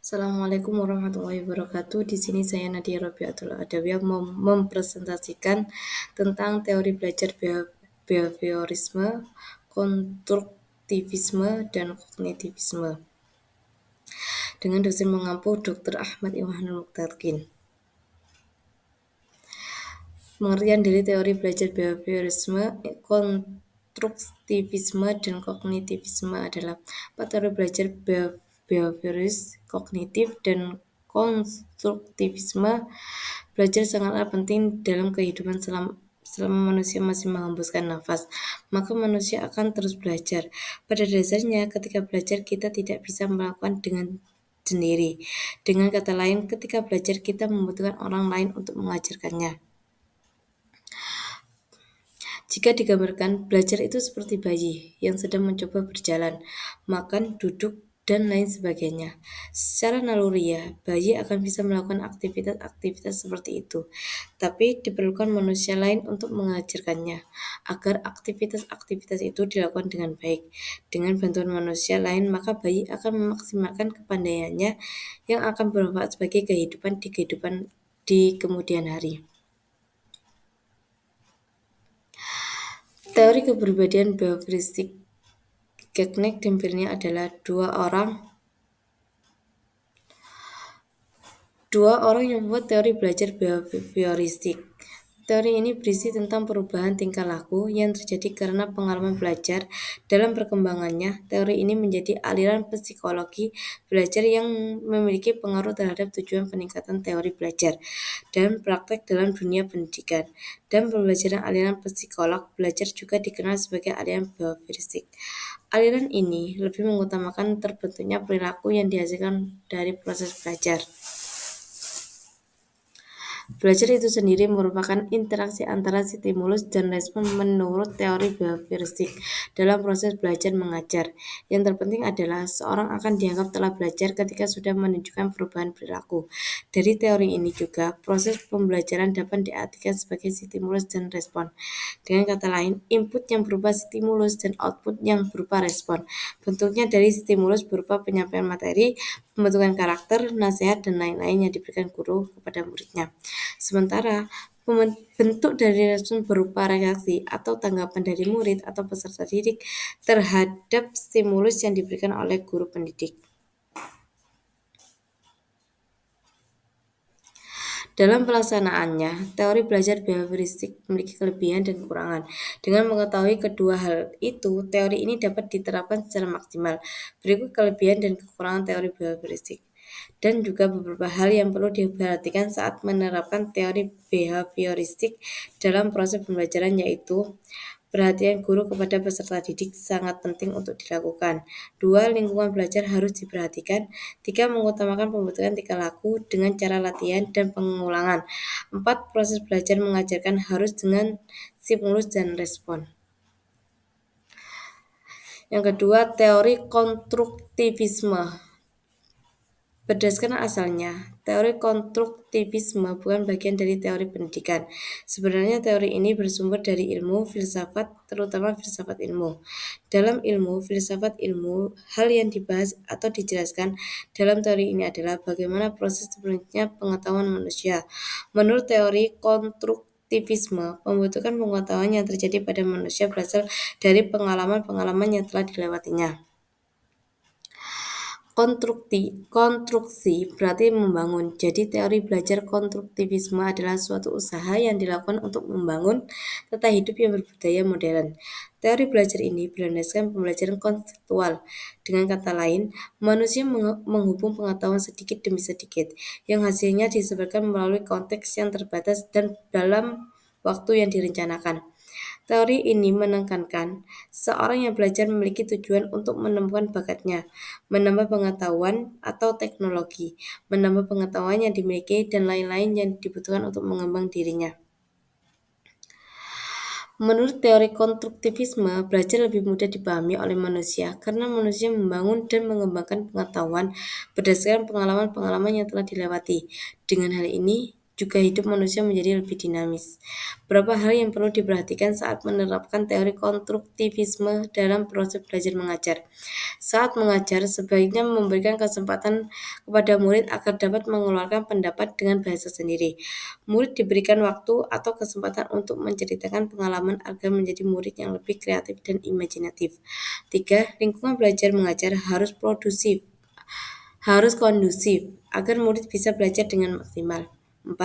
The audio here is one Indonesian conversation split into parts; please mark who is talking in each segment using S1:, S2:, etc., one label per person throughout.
S1: Assalamualaikum warahmatullahi wabarakatuh. Di sini saya Nadia Robiatul Adawiyah mempresentasikan tentang teori belajar behaviorisme, konstruktivisme, dan kognitivisme dengan dosen mengampu Dr. Ahmad Iwanul Mukhtarkin. Pengertian dari teori belajar behaviorisme, konstruktivisme, dan kognitivisme adalah empat teori belajar behavioris, kognitif, dan konstruktivisme. Belajar sangatlah penting dalam kehidupan selama manusia masih menghembuskan nafas, maka manusia akan terus belajar. Pada dasarnya, ketika belajar kita tidak bisa melakukan dengan sendiri. Dengan kata lain, ketika belajar kita membutuhkan orang lain untuk mengajarkannya. Jika digambarkan, belajar itu seperti bayi yang sedang mencoba berjalan, makan, duduk, dan lain sebagainya. Secara naluriah, bayi akan bisa melakukan aktivitas-aktivitas seperti itu, tapi diperlukan manusia lain untuk mengajarkannya, agar aktivitas-aktivitas itu dilakukan dengan baik. Dengan bantuan manusia lain, maka bayi akan memaksimalkan kepandaiannya yang akan bermanfaat sebagai kehidupan di kemudian hari. Teori kepribadian behavioristik Gagnek dan Birnia adalah dua orang yang membuat teori belajar behavioristik. Teori ini berisi tentang perubahan tingkah laku yang terjadi karena pengalaman belajar. Dalam perkembangannya, teori ini menjadi aliran psikologi belajar yang memiliki pengaruh terhadap tujuan peningkatan teori belajar dan praktek dalam dunia pendidikan. Dan pembelajaran aliran psikolog belajar juga dikenal sebagai aliran behavioristik. Aliran ini lebih mengutamakan terbentuknya perilaku yang dihasilkan dari proses belajar. Belajar itu sendiri merupakan interaksi antara stimulus dan respon menurut teori behavioristik dalam proses belajar mengajar. Yang terpenting adalah seorang akan dianggap telah belajar ketika sudah menunjukkan perubahan perilaku. Dari teori ini juga, proses pembelajaran dapat diartikan sebagai stimulus dan respon. Dengan kata lain, input yang berupa stimulus dan output yang berupa respon. Bentuknya dari stimulus berupa penyampaian materi, pembentukan karakter, nasihat, dan lain-lain yang diberikan guru kepada muridnya. Sementara bentuk dari respon berupa reaksi atau tanggapan dari murid atau peserta didik terhadap stimulus yang diberikan oleh guru pendidik. Dalam pelaksanaannya, teori belajar behavioristik memiliki kelebihan dan kekurangan. Dengan mengetahui kedua hal itu, teori ini dapat diterapkan secara maksimal. Berikut kelebihan dan kekurangan teori behavioristik. Dan juga beberapa hal yang perlu diperhatikan saat menerapkan teori behavioristik dalam proses pembelajaran, yaitu perhatian guru kepada peserta didik sangat penting untuk dilakukan. 2. Lingkungan belajar harus diperhatikan. 3. Mengutamakan pembentukan tingkah laku dengan cara latihan dan pengulangan. 4. Proses belajar mengajarkan harus dengan stimulus dan respon. Yang kedua, teori konstruktivisme. Berdasarkan asalnya, teori konstruktivisme bukan bagian dari teori pendidikan. Sebenarnya teori ini bersumber dari ilmu filsafat, terutama filsafat ilmu. Dalam ilmu filsafat ilmu, hal yang dibahas atau dijelaskan dalam teori ini adalah bagaimana proses terbentuknya pengetahuan manusia. Menurut teori konstruktivisme, pembentukan pengetahuan yang terjadi pada manusia berasal dari pengalaman-pengalaman yang telah dilewatinya. Konstruksi berarti membangun. Jadi teori belajar konstruktivisme adalah suatu usaha yang dilakukan untuk membangun tata hidup yang berbudaya modern. Teori belajar ini berlandaskan pembelajaran konseptual. Dengan kata lain, manusia menghubung pengetahuan sedikit demi sedikit, yang hasilnya disebarkan melalui konteks yang terbatas dan dalam waktu yang direncanakan. Teori ini menekankan seorang yang belajar memiliki tujuan untuk menemukan bakatnya, menambah pengetahuan atau teknologi, menambah pengetahuan yang dimiliki, dan lain-lain yang dibutuhkan untuk mengembang dirinya. Menurut teori konstruktivisme, belajar lebih mudah dipahami oleh manusia karena manusia membangun dan mengembangkan pengetahuan berdasarkan pengalaman-pengalaman yang telah dilewati. Dengan hal ini juga hidup manusia menjadi lebih dinamis. Beberapa hal yang perlu diperhatikan saat menerapkan teori konstruktivisme dalam proses belajar mengajar. Saat mengajar, sebaiknya memberikan kesempatan kepada murid agar dapat mengeluarkan pendapat dengan bahasa sendiri. Murid diberikan waktu atau kesempatan untuk menceritakan pengalaman agar menjadi murid yang lebih kreatif dan imajinatif. 3. Lingkungan belajar mengajar harus kondusif agar murid bisa belajar dengan maksimal. 4.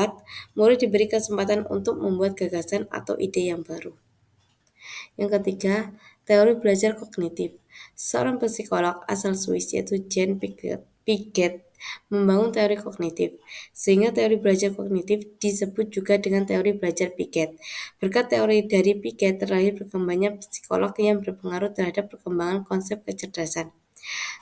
S1: Murid diberi kesempatan untuk membuat gagasan atau ide yang baru. Yang ketiga, teori belajar kognitif. Seorang psikolog asal Swiss yaitu Jean Piaget membangun teori kognitif, sehingga teori belajar kognitif disebut juga dengan teori belajar Piaget. Berkat teori dari Piaget terlahir berkembangnya psikolog yang berpengaruh terhadap perkembangan konsep kecerdasan.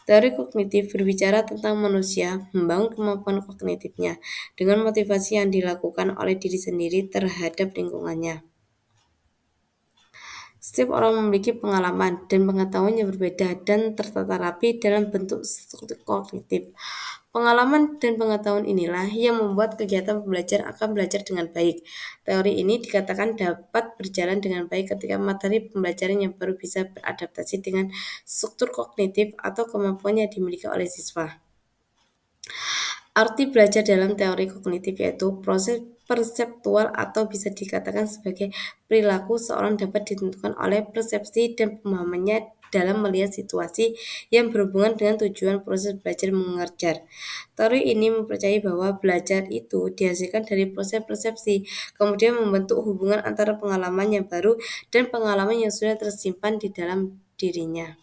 S1: Teori kognitif berbicara tentang manusia membangun kemampuan kognitifnya dengan motivasi yang dilakukan oleh diri sendiri terhadap lingkungannya. Setiap orang memiliki pengalaman dan pengetahuan yang berbeda dan tertata rapi dalam bentuk struktur kognitif. Pengalaman dan pengetahuan inilah yang membuat kegiatan pembelajar akan belajar dengan baik. Teori ini dikatakan dapat berjalan dengan baik ketika materi pembelajaran yang baru bisa beradaptasi dengan struktur kognitif atau kemampuan yang dimiliki oleh siswa. Arti belajar dalam teori kognitif yaitu proses perseptual atau bisa dikatakan sebagai perilaku seorang dapat ditentukan oleh persepsi dan pemahamannya dalam melihat situasi yang berhubungan dengan tujuan proses belajar mengajar. Teori ini mempercayai bahwa belajar itu dihasilkan dari proses persepsi, kemudian membentuk hubungan antara pengalaman yang baru dan pengalaman yang sudah tersimpan di dalam dirinya.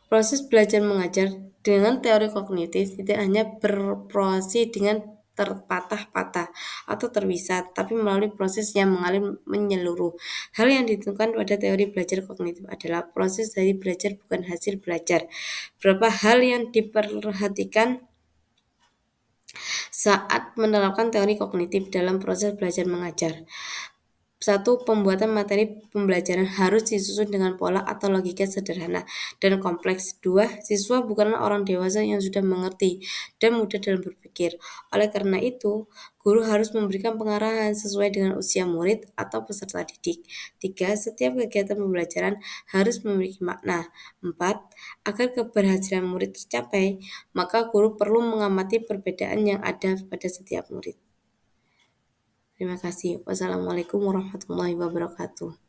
S1: Proses belajar mengajar dengan teori kognitif tidak hanya berproses dengan terpatah-patah atau terpisah, tapi melalui proses yang mengalir menyeluruh. Hal yang ditentukan pada teori belajar kognitif adalah proses dari belajar bukan hasil belajar. Beberapa hal yang diperhatikan saat menerapkan teori kognitif dalam proses belajar mengajar. 1. Pembuatan materi pembelajaran harus disusun dengan pola atau logika sederhana dan kompleks. 2. Siswa bukanlah orang dewasa yang sudah mengerti dan mudah dalam berpikir. Oleh karena itu, guru harus memberikan pengarahan sesuai dengan usia murid atau peserta didik. 3. Setiap kegiatan pembelajaran harus memiliki makna. 4. Agar keberhasilan murid tercapai, maka guru perlu mengamati perbedaan yang ada pada setiap murid. Terima kasih. Wassalamualaikum warahmatullahi wabarakatuh.